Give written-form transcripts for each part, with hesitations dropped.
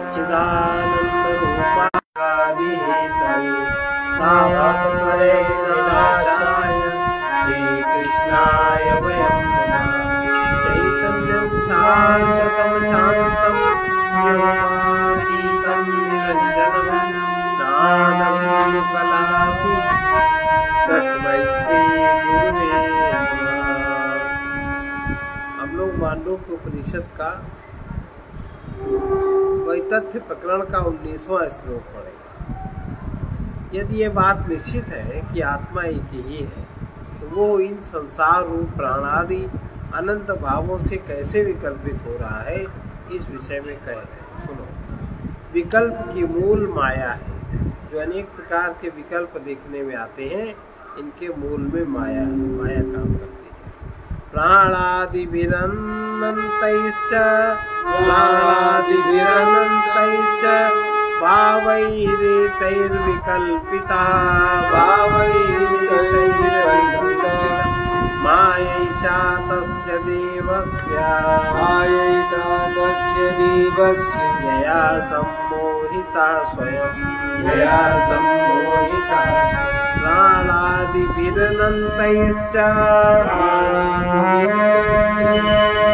सच्चिदानंद रूपादि Hathaway तापत्रय विनाशाय श्री कृष्णाय वयं नमः। चैतन्यं शाश्वतं शान्तं व्योमातीतं निरञ्जनं ज्ञानं कलातीतं तस्मै श्री गुरुवे नमः। हम लोग मांडूक्य उपनिषद का वैतथ्य प्रकरण का 19वां श्लोक पढ़ेगा। यदि ये बात निश्चित है कि आत्मा एक ही है तो वो इन संसार रूप प्राणादि अनंत भावों से कैसे विकल्पित हो रहा है, इस विषय में कह रहे। सुनो, विकल्प की मूल माया है। जो अनेक प्रकार के विकल्प देखने में आते हैं, इनके मूल में माया काम करती है। प्राणादिभिरनन्तैश्च भावैरेतैर्विकल्पिता मायैषा तस्य देवस्य यया सम्मोहिता स्वयं प्राणादिभिरनन्तैश्च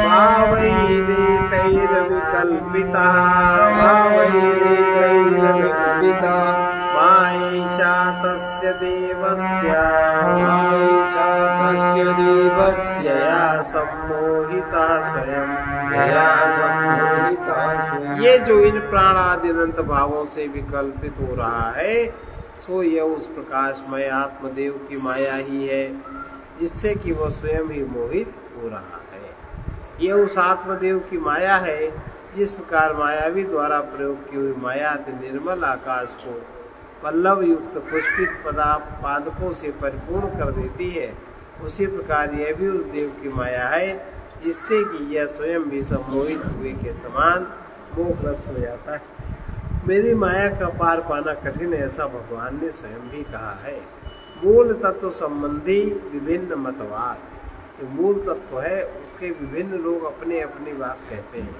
भावैरेतैर्विकल्पिता मायैषा तस्य देवस्य यया सम्मोहिता स्वयं। ये जो इन प्राणादि अनंत भावों से विकल्पित हो रहा है, सो यह उस प्रकाशमय आत्मदेव की माया ही है, जिससे कि वह स्वयं ही मोहित हो रहा है। यह उस आत्मदेव की माया है, जिस प्रकार मायावी द्वारा प्रयोग की हुई माया निर्मल आकाश को पल्लव युक्त पुष्पित पादपों से परिपूर्ण कर देती है, उसी प्रकार यह भी उस देव की माया है, जिससे कि यह स्वयं भी सम्मोहित हुए के समान मोहग्रस्त हो जाता है। मेरी माया का पार पाना कठिन है, ऐसा भगवान ने स्वयं भी कहा है। मूल तत्व संबंधी विभिन्न मतवाद, जो मूल तत्व है उसके विभिन्न लोग अपने अपनी बात कहते हैं।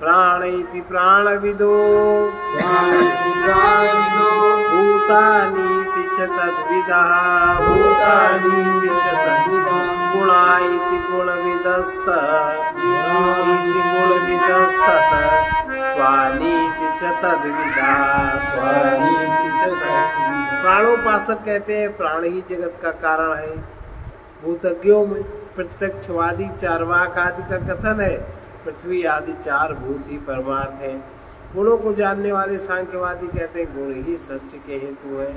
प्राणैति प्राणविदो भूतानीति च तद्विदः गुणाइति गुणविदस्तत् त्वानीति च तद्विदः। प्राणोपासक कहते हैं प्राण ही जगत का कारण है। भूतज्ञों में प्रत्यक्षवादी चार्वाक आदि का कथन है, पृथ्वी आदि चार भूत ही परमार्थ है। गुणों को जानने वाले सांख्यवादी कहते हैं गुण ही सृष्टि के हेतु है,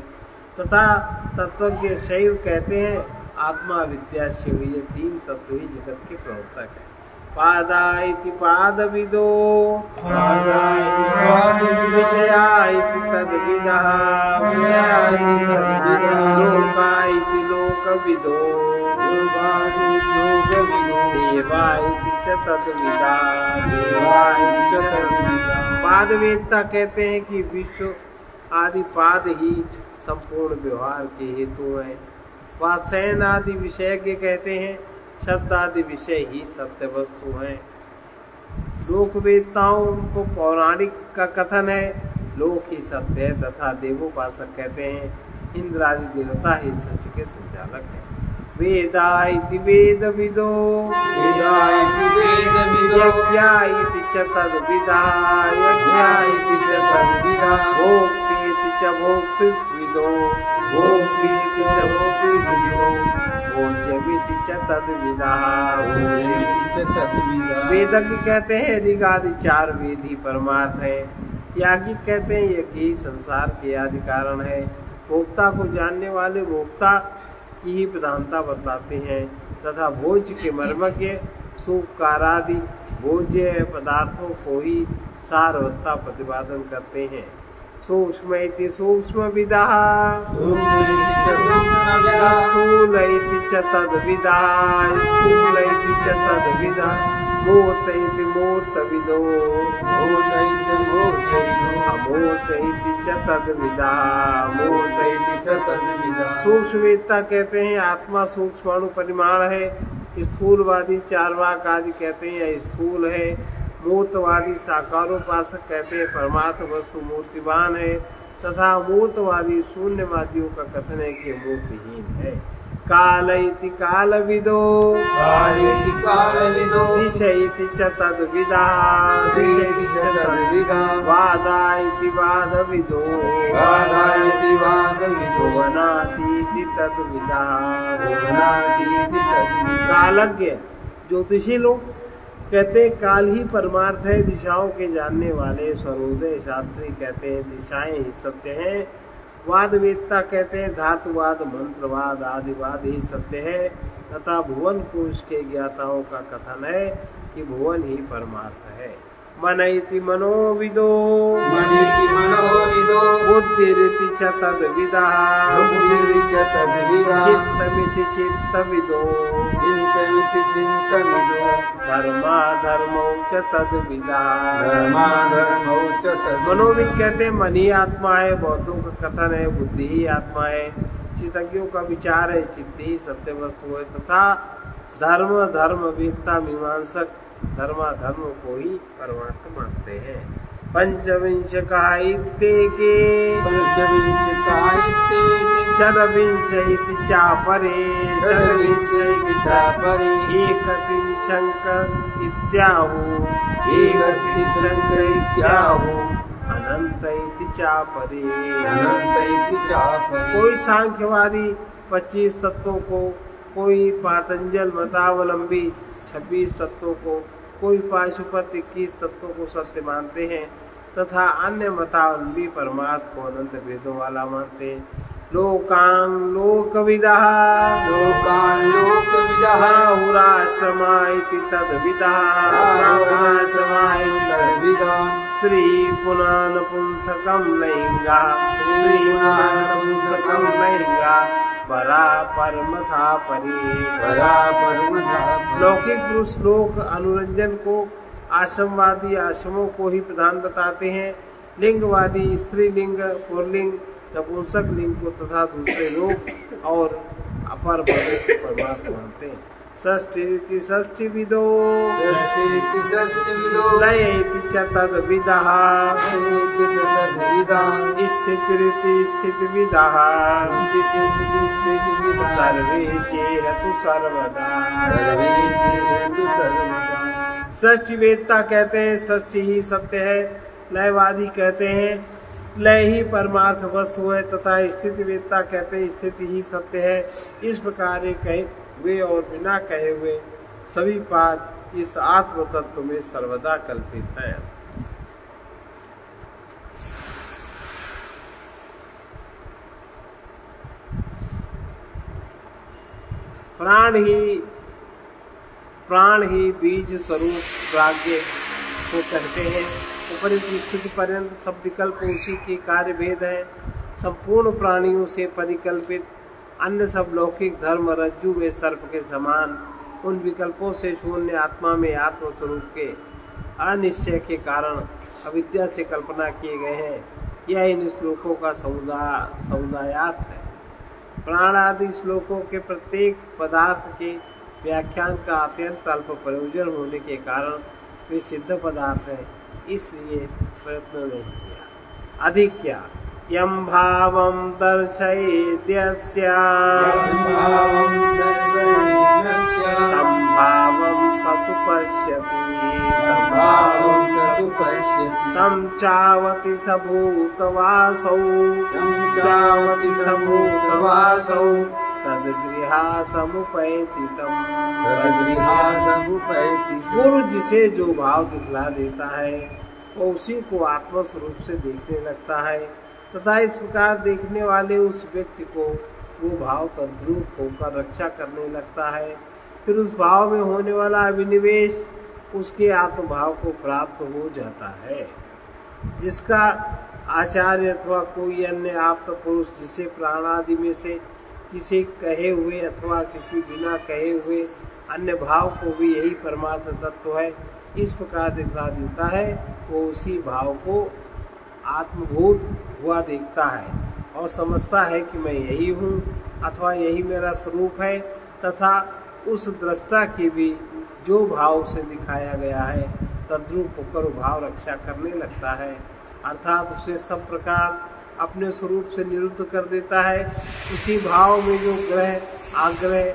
तथा तत्वज्ञ शैव कहते हैं आत्मा विद्या शिव, ये तीन तत्व ही जगत के प्रवर्तक है। पादाइति पादविदो विषयाइति तद्विदः लोकाइति लोकविदो देवाइति च तद्विदा। पाद वेदता कहते हैं कि विश्व आदि पाद ही संपूर्ण व्यवहार के हेतु हैं। वात्सयन आदि विषयज्ञ कहते हैं शब्द आदि विषय ही सत्य वस्तु हैं। लोकवेदताओं को पौराणिक का कथन है लोक ही सत्य है, तथा देवोपासक कहते हैं इंद्र आदि देवता ही सृष्टि के संचालक है। वेदाइति वेदविदो यज्ञाइति च तद्विदा भोक्तेति च भोक्तृविदो भोज्यमिति च तद्विदा। वेदज्ञ कहते हैं ऋग आदि चार वेद ही परमार्थ है। याज्ञिक कहते हैं यज्ञ ही संसार के आदि कारण है। भोक्ता को जानने वाले भोक्ता की ही प्रधानता बतलाते हैं, तथा भोज्य के मर्मज्ञ सूपकारादि भोज्य पदार्थों को ही सारवत्ता प्रतिपादन करते हैं। सूक्ष्म इति सूक्ष्मविदः स्थूल इति च तद्विदः मूर्त इति मूर्तविदो अमूर्त इति च तद्विदः। सूक्ष्मवेदता कहते हैं आत्मा सूक्ष्माणु परिमाण है। स्थूलवादी चार्वाक आदि कहते हैं स्थूल है। मूर्तवादी साकारोपासक कहते हैं परमार्थ वस्तु मूर्तिवान है, तथा मूर्तवादी शून्यवादियों का कथन है कि मूर्तिहीन है। काल इति कालविदो दिशैति च तद्विदा वादा इति वादविदो भुवनातीति तद्विदा। कालज्ञ ज्योतिषी लोग कहते काल ही परमार्थ है, दिशाओं के जानने वाले सर्वोदय शास्त्री कहते हैं दिशाएं ही सत्य हैं। वादवेत्ता कहते हैं धातुवाद मंत्रवाद आदिवाद ही सत्य है, तथा भुवन कोश के ज्ञाताओं का कथन है कि भुवन ही परमार्थ है। मन इति मनोविदो बुद्धिरिति च तद्विदा चित्तमिति चित्तविदो धर्मा धर्मौ च तद्विदा। मनोविद कहते हैं मन ही आत्मा है, बौद्धों का कथन है बुद्धि ही आत्मा है, चित्तज्ञों का विचार है चित्त ही सत्य वस्तु है, तथा धर्म धर्मवेत्ता मीमांसक धर्माधर्म को ही परमार्थ मानते हैं। पंचविंश कायित्ते के षड्विंश इति चापरे एकत्रिंशंक इत्याहु अनंत इति चापरे। कोई सांख्यवादी 25 तत्वों को, कोई पातंजल मतावलंबी 26 तत्वों को, कोई पाशुपत 21 तत्वों को सत्य मानते हैं, तथा अन्य मतावलंबी परमार्थ को अनंत वेदों वाला मानते हैं। लोकां लोकविदः हुराश्रमा इति तद्विदः स्त्री पुनः नपुंसकं लैंगा परा परमथा परे। लौकिक पुरुष लोक अनुरंजन को, आश्रमवादी आश्रमों को ही प्रधान बताते हैं, लिंगवादी स्त्रीलिंग पुरलिंग नपुंसक लिंग को तथा दूसरे लोग और अपर वर्ग को परमात्मा मानते हैं। षष्ठी षष्ठीविदो लय इति च तद्विदः स्थितिरिति स्थितिविदः सर्वे चेहतु सर्वदा। षष्ठी वेदता कहते हैं षष्ठी ही सत्य है, लयवादी कहते हैं लय ही परमार्थ वस्तु है, तथा स्थिति वेदता कहते हैं स्थिति ही सत्य है। इस प्रकार कहे हुए और बिना कहे हुए सभी पाठ इस आत्म तत्व में सर्वदा कल्पित है। प्राण ही बीज स्वरूप प्राज्ञ को कहते हैं। ऊपरी स्थिति पर्यंत सब विकल्प उसी के कार्य भेद है। संपूर्ण प्राणियों से परिकल्पित अन्य सब लौकिक धर्म रज्जु में सर्प के समान उन विकल्पों से शून्य आत्मा में आत्म स्वरूप के अनिश्चय के कारण अविद्या से कल्पना किए गए हैं। यह इन श्लोकों का समुदायार्थ है। प्राण आदि श्लोकों के प्रत्येक पदार्थ के व्याख्यान का अत्यंत अल्प प्रयोजन होने के कारण वे सिद्ध पदार्थ है, इसलिए प्रयत्न नहीं किया। अधिक क्या यम भावम दर्शयेद्यस्य तम भावम सतु पश्यति तम चावति सबूतवासौ तद्गृहा समुपैति तम। गुरु जिसे जो भाव दिखला देता है वो उसी को आत्मा स्वरूप से देखने लगता है, तथा इस प्रकार देखने वाले उस व्यक्ति को वो भाव तद्रूप होकर रक्षा करने लगता है। फिर उस भाव में होने वाला अभिनिवेश उसके आत्मभाव को प्राप्त हो जाता है। जिसका आचार्य अथवा कोई अन्य आप्त पुरुष जिसे प्राणादि में से किसी कहे हुए अथवा किसी बिना कहे हुए अन्य भाव को भी यही परमार्थ तत्व है इस प्रकार दिखला देता है, वो उसी भाव को आत्मभूत हुआ देखता है और समझता है कि मैं यही हूँ अथवा यही मेरा स्वरूप है, तथा उस दृष्टा की भी जो भाव से दिखाया गया है तद्रूप होकर भाव रक्षा करने लगता है, अर्थात उसे सब प्रकार अपने स्वरूप से निरुद्ध कर देता है। उसी भाव में जो ग्रह आग्रह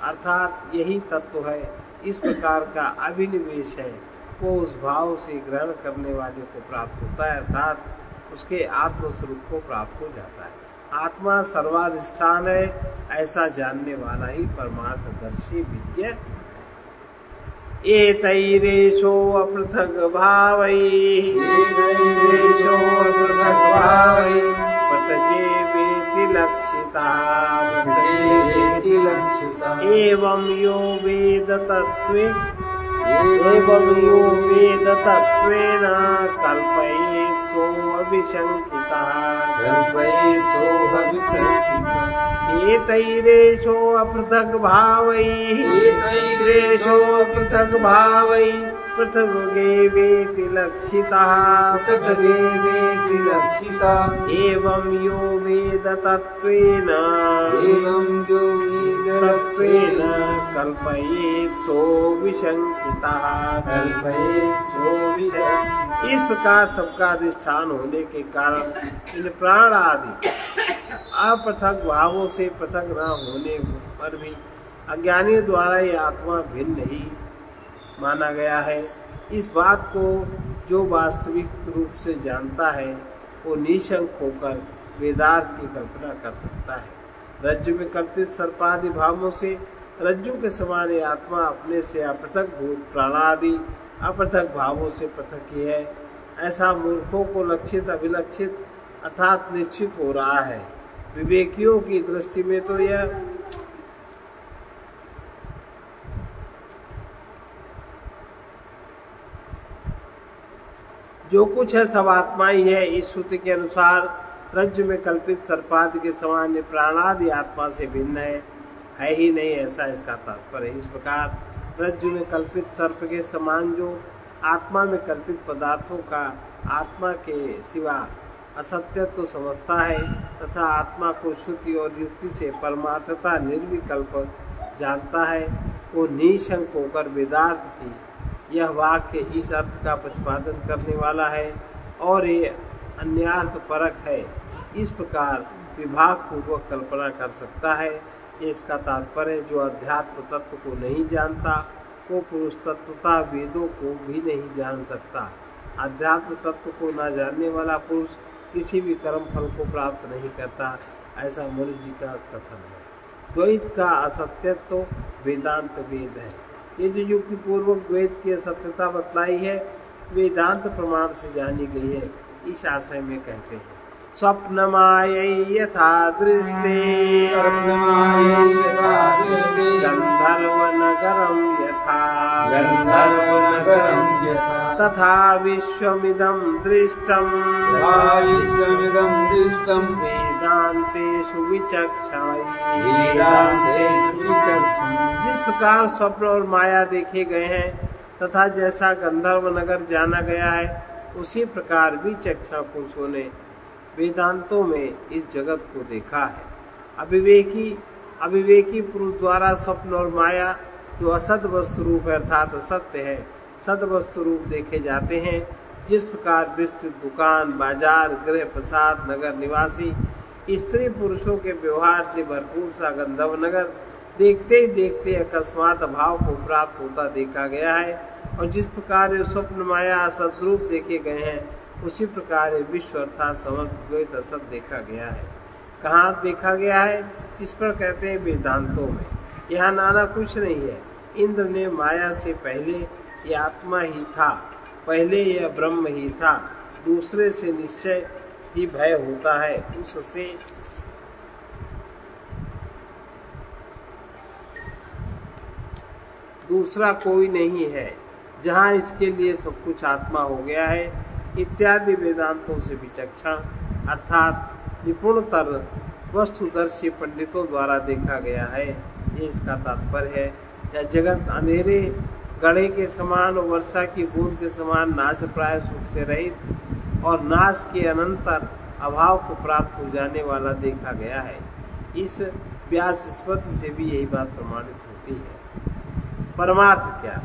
अर्थात यही तत्व है, इस प्रकार का अभिनिवेश है, वो उस भाव से ग्रहण करने वाले को प्राप्त होता है, अर्थात उसके आत्मस्वरूप को प्राप्त हो जाता है। आत्मा सर्वाधिष्ठान है, ऐसा जानने वाला ही परमार्थदर्शी विज्ञ। एतैरेषो अपृथक् भावैः पृथगेवेति लक्षिता एवं यो वेद तत्त्वेन कल्पयेत् सोऽविशङ्कितः। एतैरेषो अपृथक् भावैः पृथगेवेति लक्षितः एवं यो वेद तत्त्वेन कल्पयेत् सोऽविशङ्कितः। इस प्रकार सबका अधिष्ठान होने के कारण इन प्राण आदि अपृथक भावों से पृथक न होने पर भी अज्ञानियों द्वारा ये आत्मा भिन्न नहीं माना गया है। इस बात को जो वास्तविक रूप से जानता है वो निशंक होकर वेदार्थ की कल्पना कर सकता है। रज्जु में कल्पित सर्पादि भावों से रज्जु के समान ये आत्मा अपने से अपृथक भूत प्राणादि अपृथक भावों से पृथक ही है, ऐसा मूर्खों को लक्षित अभिलक्षित अर्थात निश्चित हो रहा है। विवेकियों की दृष्टि में तो यह जो कुछ है सब आत्मा ही है। इस श्रुति के अनुसार रज्जु में कल्पित सर्पादि के समान प्राणादि आत्मा से भिन्न है ही नहीं, ऐसा इसका तात्पर्य है। इस प्रकार रज्जु में कल्पित सर्प के समान जो आत्मा में कल्पित पदार्थों का आत्मा के सिवा असत्यत्व तो समझता है तथा आत्मा को श्रुति और युक्ति से परमार्थता निर्विकल्प जानता है, वो निशंक होकर वेदार्थ की यह वाक्य इस अर्थ का प्रतिपादन करने वाला है और ये अन्यार्थ परक है। इस प्रकार विभाग पूर्वक कल्पना कर सकता है। इसका तात्पर्य जो अध्यात्म तत्व को नहीं जानता वो पुरुष तत्वता वेदों को भी नहीं जान सकता। अध्यात्म तत्व को न जानने वाला पुरुष किसी भी कर्म फल को प्राप्त नहीं करता, ऐसा मनु जी का कथन है। द्वैत का असत्यत्व तो वेदांत वेद है। ये जो युक्ति पूर्वक द्वैत की असत्यता बतलाई है वेदांत प्रमाण से जानी गई है। इस आशय में कहते हैं स्वप्नमायै यथा दृष्टे गंधर्वनगरं यथा तथा विश्वमिदं दृष्टं वेदांतेषु विचक्षणैः। जिस प्रकार स्वप्न और माया देखे गए हैं तथा जैसा गंधर्व नगर जाना गया है, उसी प्रकार विचक्षण पुरुषों ने वेदांतों में इस जगत को देखा है। अविवेकी पुरुष द्वारा स्वप्न और माया जो असत वस्तु रूप अर्थात असत्य है सद वस्तु रूप देखे जाते हैं। जिस प्रकार विस्तृत दुकान बाजार गृह प्रसाद नगर निवासी स्त्री पुरुषों के व्यवहार से भरपूर सा गंधर्व नगर देखते ही देखते अकस्मात अभाव को प्राप्त होता देखा गया है, और जिस प्रकार स्वप्न माया सदरूप देखे गए हैं उसी प्रकार विश्व अर्थात समस्त द्वैत असत देखा गया है। कहाँ देखा गया है? इस पर कहते हैं वेदांतों में। यहाँ नाना कुछ नहीं है। इंद्र ने माया से पहले ये आत्मा ही था, पहले यह ब्रह्म ही था, दूसरे से निश्चय ही भय होता है, उससे दूसरा कोई नहीं है। जहाँ इसके लिए सब कुछ आत्मा हो गया है इत्यादि वेदांतों से विचक्षण अर्थात निपुणतर वस्तुदर्शी पंडितों द्वारा देखा गया है। ये इसका तात्पर्य है। यह जगत अंधेरे गड़े के समान और वर्षा की बूंद के समान नाश प्राय सुख से रहित और नाश के अनंतर अभाव को प्राप्त हो जाने वाला देखा गया है। इस व्यास स्मृति से भी यही बात प्रमाणित होती है। परमार्थ क्या?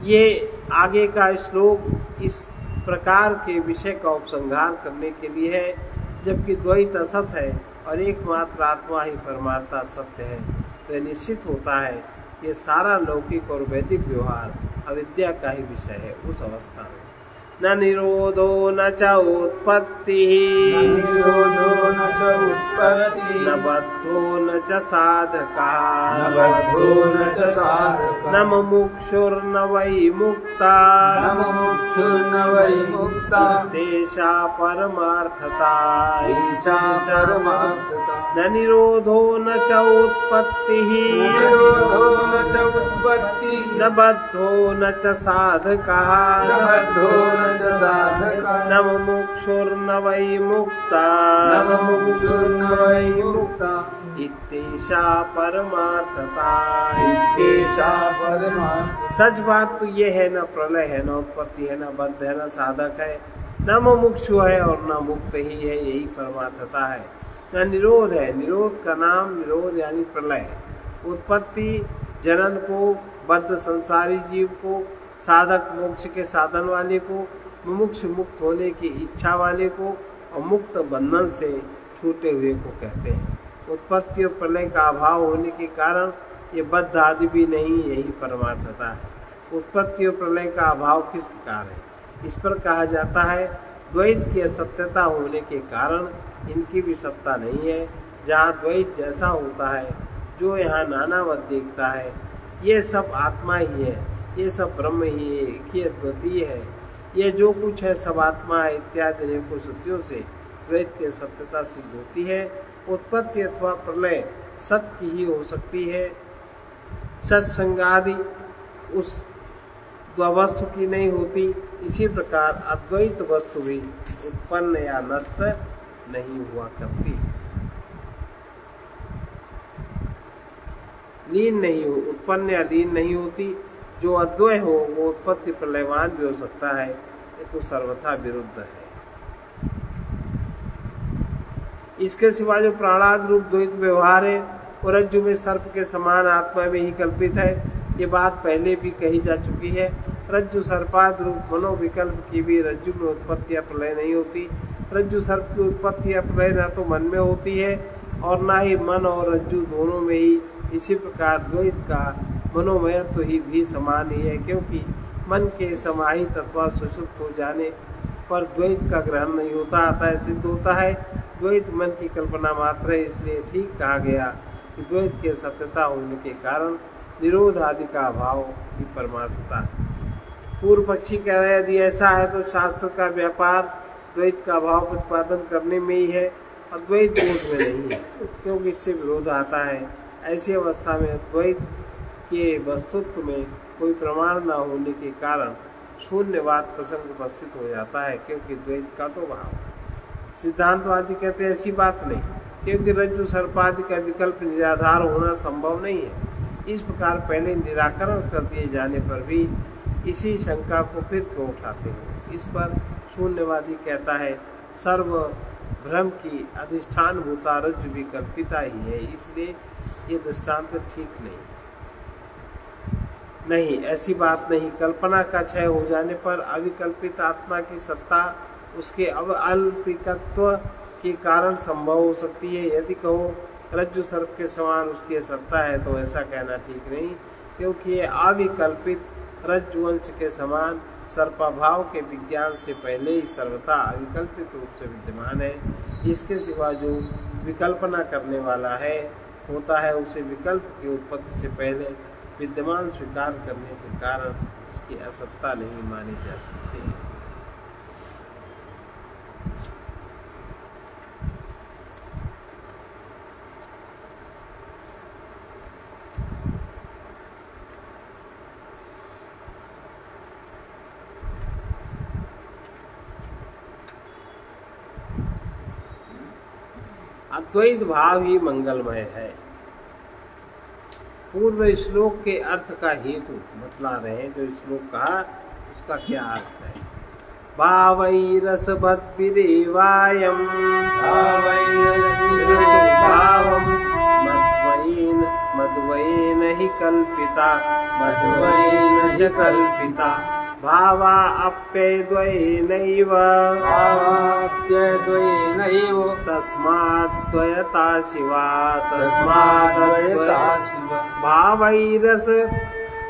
ये आगे का श्लोक इस प्रकार के विषय का उपसंहार करने के लिए है। जबकि द्वैत असत है और एकमात्र आत्मा ही परमात्मा सत्य है, तो यह निश्चित होता है कि सारा लौकिक और वैदिक व्यवहार अविद्या का ही विषय है। उस अवस्था में न निरोधो न च उत्पत्ति, न बद्धो न च साधका, न मुमुक्षुर्न वै मुक्ता, तेषा परमार्थता। न निरोधो न च उत्पत्ति, न बद्धो न च साधका, न मुमुक्षुर्न वै मुक्ता, इत्येषा परमार्थता। सच बात तो ये है, न प्रलय है, न उत्पत्ति है, न बद्ध है, न साधक है, न मुमुक्षु है और न मुक्त ही है, यही परमार्थता है। न निरोध है, निरोध का नाम निरोध यानी प्रलय, उत्पत्ति जनन को, बद्ध संसारी जीव को, साधक मोक्ष के साधन वाले को, मुमुक्ष मुक्त होने की इच्छा वाले को, और मुक्त बंधन से छूटे हुए को कहते हैं। उत्पत्ति और प्रलय का अभाव होने के कारण ये बद्ध आदि भी नहीं, यही परमार्थता है। उत्पत्ति और प्रलय का अभाव किस प्रकार है, इस पर कहा जाता है द्वैत की असत्यता होने के कारण इनकी भी सत्ता नहीं है। जहाँ द्वैत जैसा होता है, जो यहाँ नानावत देखता है, ये सब आत्मा ही है, ये सब ब्रह्म ही है, एक ही अद्वितीय है, ये जो कुछ है सब आत्मा है इत्यादि अनेकों श्रुतियों से द्वैत की सत्यता सिद्ध होती है। उत्पत्ति अथवा प्रलय सत्य की ही हो सकती है, सत्संगादि उस वस्तु की नहीं होती। इसी प्रकार अद्वैत वस्तु भी उत्पन्न या नष्ट नहीं हुआ करती, लीन नहीं हो, उत्पन्न या लीन नहीं होती। जो अद्वय हो वो उत्पत्ति प्रलयवान भी हो सकता है, ये तो सर्वथा विरुद्ध है। इसके सिवा जो प्राणाद रूप द्वैत व्यवहार है वो रज्जु में सर्प के समान आत्मा में ही कल्पित है। ये बात पहले भी कही जा चुकी है। रज्जु सर्पाद रूप मनोविकल्प की भी रज्जु में उत्पत्ति या प्रलय नहीं होती। रज्जु सर्प की उत्पत्ति या प्रलय न तो मन में होती है और न ही मन और रज्जु दोनों में ही। इसी प्रकार द्वैत का मनोमयत्व ही भी समान ही है, क्योंकि मन के समाहित अथवा सुषुप्त हो जाने पर द्वैत का ग्रहण नहीं होता, अतः सिद्ध होता है द्वैत मन की कल्पना मात्र है। इसलिए ठीक कहा गया कि द्वैत के सत्यता होने के कारण निरोध आदि का अभाव ही परमार्थता है। पूर्व पक्षी कह रहे यदि ऐसा है तो शास्त्र का व्यापार द्वैत का अभाव प्रतिपादन करने में ही है, अद्वैत बोध में नहीं है, क्योंकि इससे विरोध आता है। ऐसी अवस्था में द्वैत के वस्तुत्व में कोई प्रमाण न होने के कारण शून्यवाद प्रसंग उपस्थित हो जाता है, क्योंकि द्वैत का तो भाव। सिद्धांतवादी कहते हैं ऐसी बात नहीं, क्योंकि रज्जु सर्पादि का विकल्प निराधार होना संभव नहीं है। इस प्रकार पहले निराकरण कर दिए जाने पर भी इसी शंका को फिर क्यों उठाते हैं। इस पर शून्यवादी कहता है सर्व भ्रम की अधिष्ठान भूता रज्जु भी कल्पिता ही है, इसलिए ये दृष्टांत ठीक नहीं, ऐसी बात नहीं। कल्पना का क्षय हो जाने पर अविकल्पित आत्मा की सत्ता उसके अल्पिकत्व के कारण संभव हो सकती है। यदि कहो रज्जु सर्प के समान उसकी सत्ता है तो ऐसा कहना ठीक नहीं, क्योंकि ये अविकल्पित रज्जुवंश के समान सर्पाभाव के विज्ञान से पहले ही सर्वथा अविकल्पित रूप से विद्यमान है। इसके सिवा जो विकल्पना करने वाला है होता है, उसे विकल्प की उत्पत्ति से पहले विद्यमान स्वीकार करने के कारण उसकी असत्ता नहीं मानी जा सकती है। अद्वैत भाव ही मंगलमय है। पूर्व श्लोक के अर्थ का हेतु बतला रहे हैं। जो श्लोक कहा उसका क्या अर्थ है। भावैरसवद्भिरेवायं भावं मद्वयेन मद्वयेन हि कल्पिता मद्वयेन च कल्पिता भावा अप्यद्वयेनैव भावाप्यद्वयेनैव तस्माद्द्वयता शिवा तस्माद्द्वयता शिवा भावैरस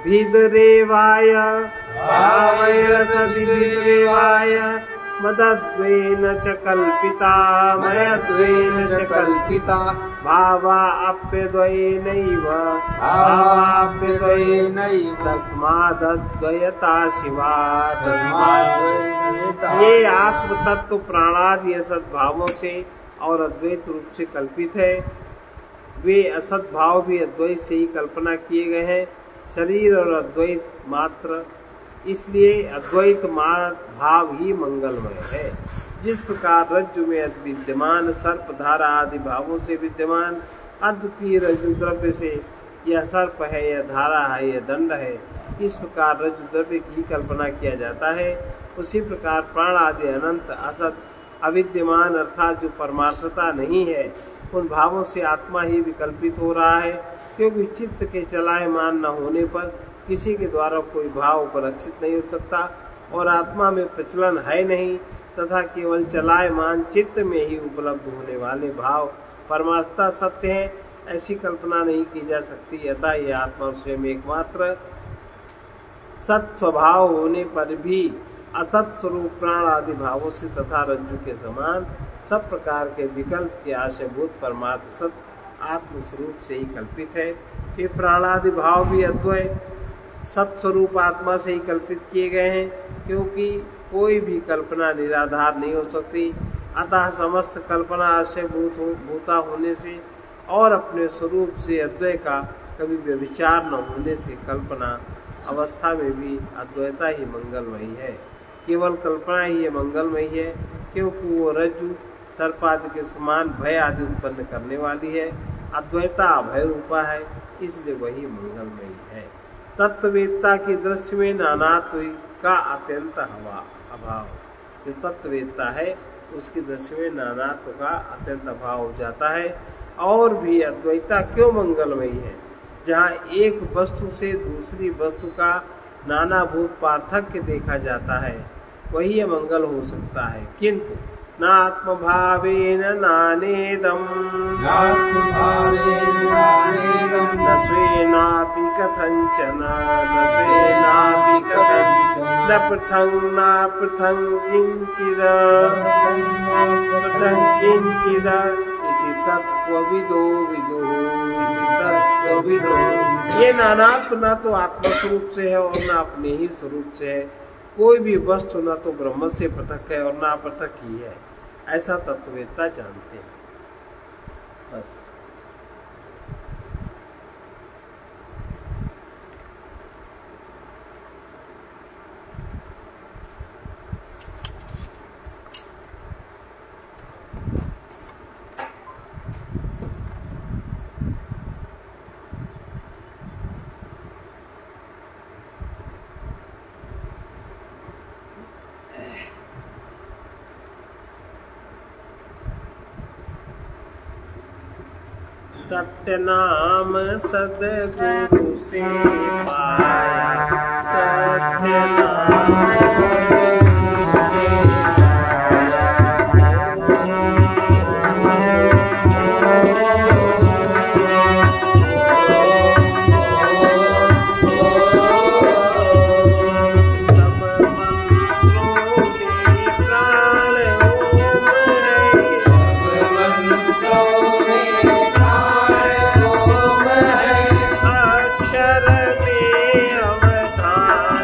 भिदरेवाय भावैरसभिदरेवाय मदद्वेन च कल्पिता मयद्वेन च कल्पिता भावा अप्यद्वयेनैव भावाप्यद्वयेनैव तस्मादद्वयता शिवा तस्माद्द्वयता ये आत्म तत्व प्राणादि असत भावों से और अद्वैत रूप से कल्पित है। वे असत भाव भी अद्वैत से ही कल्पना किए गए हैं, शरीर और अद्वैत मात्र, इसलिए अद्वैत भाव ही मंगलमय है। जिस प्रकार रज्जु में विद्यमान सर्प धारा आदि भावों से विद्यमान अद्वितीय रज्जु द्रव्य से यह सर्प है, यह धारा है, यह दंड है, इस प्रकार रज्जु द्रव्य की कल्पना किया जाता है। उसी प्रकार प्राण आदि अनंत असत अविद्यमान अर्थात जो परमार्थता नहीं है, उन भावों से आत्मा ही विकल्पित हो रहा है, क्योंकि चित्त के चलायमान न होने पर किसी के द्वारा कोई भाव उपलक्षित नहीं हो सकता और आत्मा में प्रचलन है नहीं, तथा केवल चलायमान चित्त में ही उपलब्ध होने वाले भाव परमार्थता सत्य है, ऐसी कल्पना नहीं की जा सकती। अतः ये आत्मा स्वयं एकमात्र सत स्वभाव होने पर भी असत स्वरूप प्राण आदि भावों से तथा रज्जु के समान सब प्रकार के विकल्प के आशयभूत परमार्थ सत आत्म स्वरूप से ही कल्पित है। ये प्राणादि भाव भी अद्वैत सत्स्वरूप आत्मा से ही कल्पित किए गए हैं, क्योंकि कोई भी कल्पना निराधार नहीं हो सकती। अतः समस्त कल्पना आशयभूता होने से और अपने स्वरूप से अद्वैत का कभी व्यभिचार न होने से कल्पना अवस्था में भी अद्वैता ही मंगलमयी है। केवल कल्पना ही ये मंगलमयी है, क्योंकि वो रज्जु सर्प आदि के समान भय आदि उत्पन्न करने वाली है। अद्वैता अभय रूपा है, इसलिए वही मंगलमयी है। तत्ववेत्ता की दृष्टि में नानात्व का अत्यंत अभाव, जो तत्ववेत्ता है उसकी दृष्टि में नानात्व का अत्यंत अभाव हो जाता है। और भी अद्वैता क्यों मंगलमयी है? जहाँ एक वस्तु से दूसरी वस्तु का नानाभूत पार्थक्य देखा जाता है, वही ये मंगल हो सकता है। किंतु नात्मभावेन नानेदम् न स्वेनापि कथञ्चन न पृथङ् किञ्चिद इति तत्त्वविदो ये नानात्व न तो आत्मा स्वरूप से है और न अपने ही स्वरूप से है। कोई भी वस्तु न तो ब्रह्म से पृथक है और न अपृथक ही है, ऐसा तत्ववेत्ता जानते हैं। बस सत्यनाम सदगुरु से पाया, सत्यनाम अक्षर में अवधान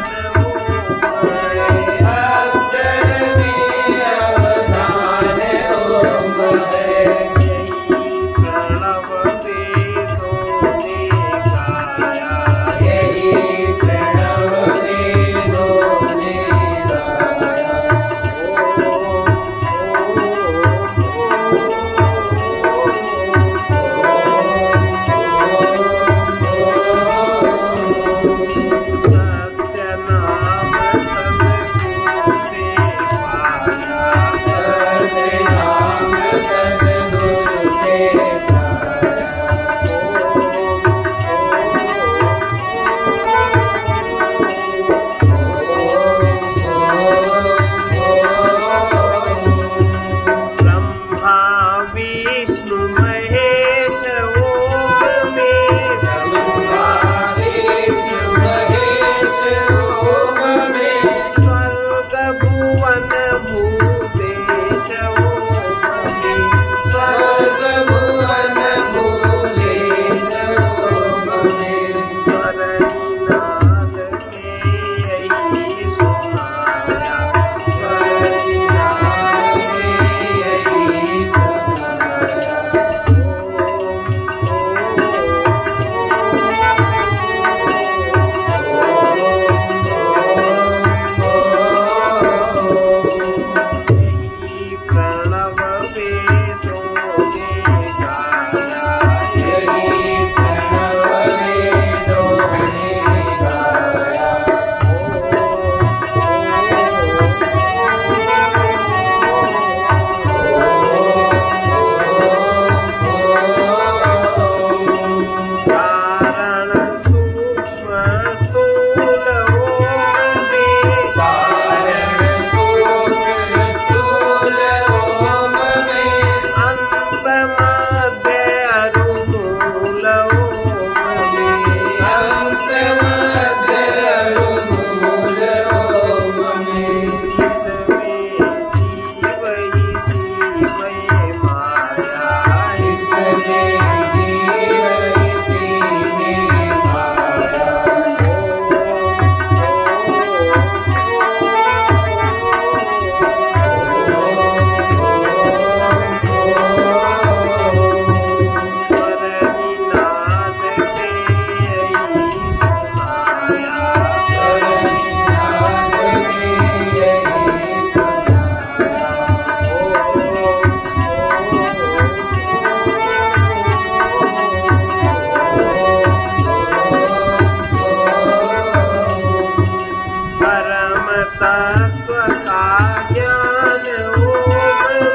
ज्ञान ओम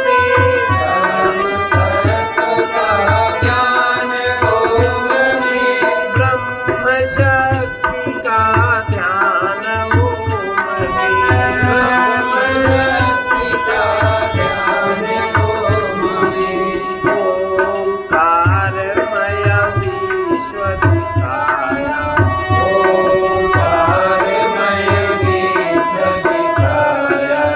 में, परम तत्व का ज्ञान ओम में, ब्रह्म शक्ति का ध्यान ओम में, ब्रह्म शक्ति का ज्ञान ओम में, ओंकारमय विश्व दिखाया, ओंकारमय विश्व दिखाया,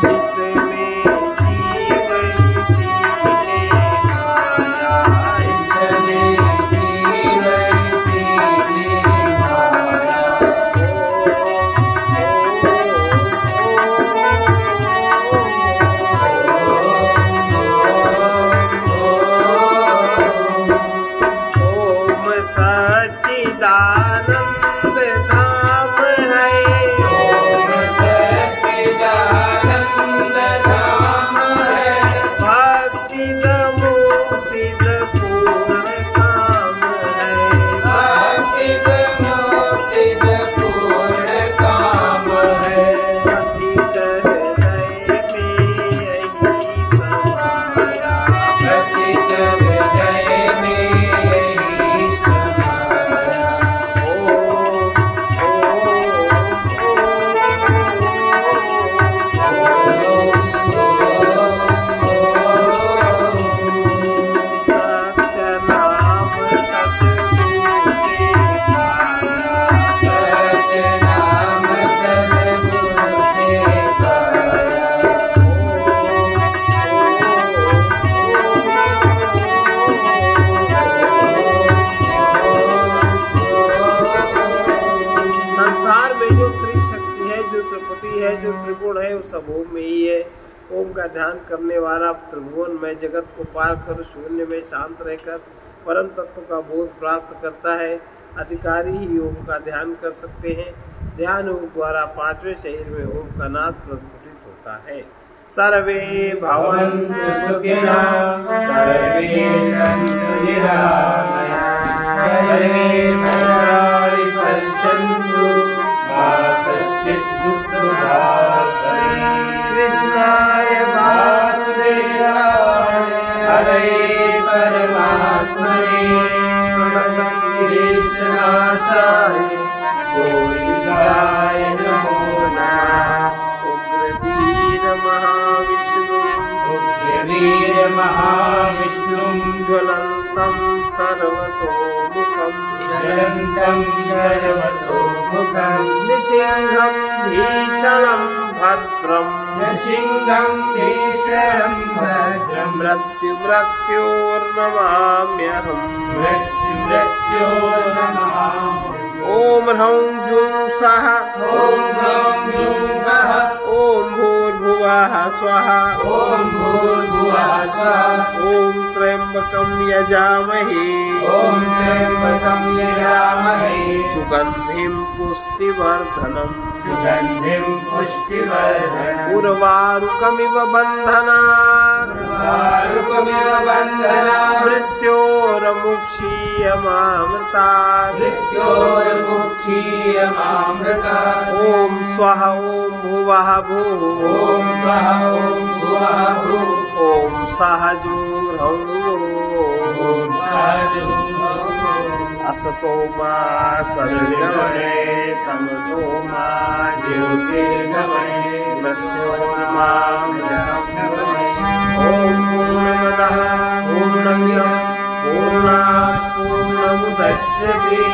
इसमें जीव इसी ने खाया, इसमें जीव इसी ने खाया, ओम सच्चिदानंद धाम है, ओम सच्चिदानंद धाम है, भक्ति मुक्ति पूर्ण काम है, भक्ति मुक्ति पूर्ण काम है, प्रतित हृदय में यही समाया, प्रतित हृदय में यही समाया, सत्य नाम सतगुरु से पाया, सत्य नाम सद्गुरु से पाया, संसार में जो त्रिशक्ति है, जो त्रिपुटी है, जो त्रिगुण है, वो सब ओम में ही है। ओम का ध्यान करने वाला त्रिभुवन में जगत को पार कर शून्य में शांत रहकर परम तत्व का बोध प्राप्त करता है। अधिकारी ही ओम का ध्यान कर सकते हैं। ध्यान योग द्वारा पांचवें शरीर में ओम का नाद प्रस्फुटित होता है। सर्वे भवन्तु सुखिनः, सर्वे सन्तु निरामयाः, सर्वे भद्राणि पश्यन्तु मा कश्चित् दुःखभाग् भवेत्। कृष्णाय वासुदेवाय हरे परमात्मने प्रणतक्लेशनाशाय गोविन्दाय नमो नमः। उग्रवीर महाविष्णु, उग्रवीर महाविष्णुं ज्वलन्तं सर्वतोमुखं, ज्वलन्तं सर्वतोमुखं, नृसिंहं भीषणं भद्रं, नृसिंहं भीषणं भद्रं, मृत्युर्नमाम्यहम्। मृत्योर्नमामि। ॐ ह्रौं जूं सः, ॐ ह्रौं जूं सः, ॐ भूर्भुवः स्वः, ॐ भूर्भुवः स्वः, ॐ त्र्यम्बकं यजामहे, ॐ त्र्यम्बकं यजामहे, सुगन्धिं पुष्टिवर्धनम्, सुगन्धिं पुष्टिवर्धनम्, उर्वारुकमिव बन्धनात्, उर्वारुकमिव बन्धनात्, मृत्योर्मुक्षीयमामृतात्। मृत्योर्मुक्षीयमामृतात्। ॐ स्वः ॐ भुवः भुः, ॐ स्वः ॐ भुवः भुः, ॐ सः जूं ह्रौं ॐ सः जूं ह्रौं। असतो मा सद्गमने, तमसो मा ज्योतिर्गमने, मृत्योर्मामृतगमने। ॐ पूर्णमदः पूर्णमिदं पूर्णात् पूर्णमुदच्यते